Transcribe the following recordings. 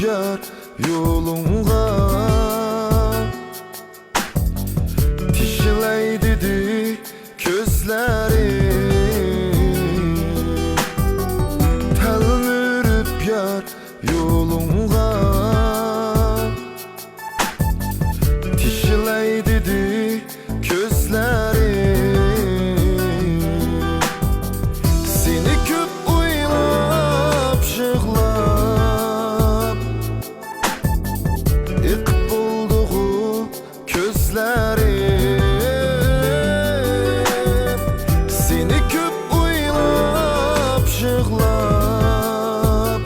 yar yolunğa. Tişiley dedi közleri, telnürüp yar yolunğa. Tişiley dedi közleri, seni köp oylap şığlap iqib bulduğu közleri. Seni köp oylap şığlap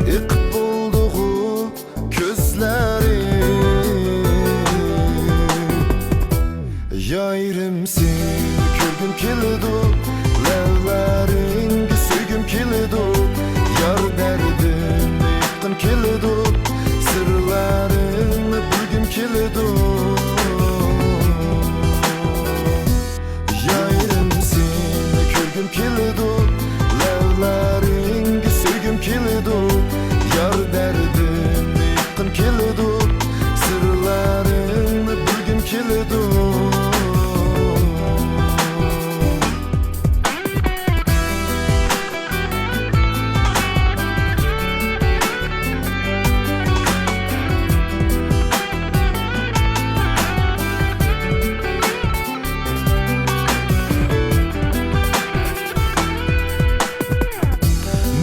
iqib bulduğu közleri. Yayrım seni körgüm keldi, levlerin söygüm keldi. Yar derdim aytqım keldi, sırlarını bilgim keldi. Yayrım seni körgüm keldi, levlerin söygüm keldi. Yar derdim aytqım keldi, sırlarını bilgim keldi.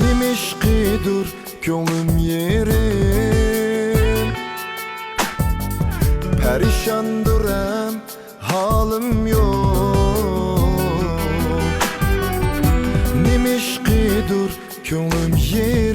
Nimişqidur ko'nglim yerim, perişandır hem halim yok. Nimişqidur ko'nglim yerim,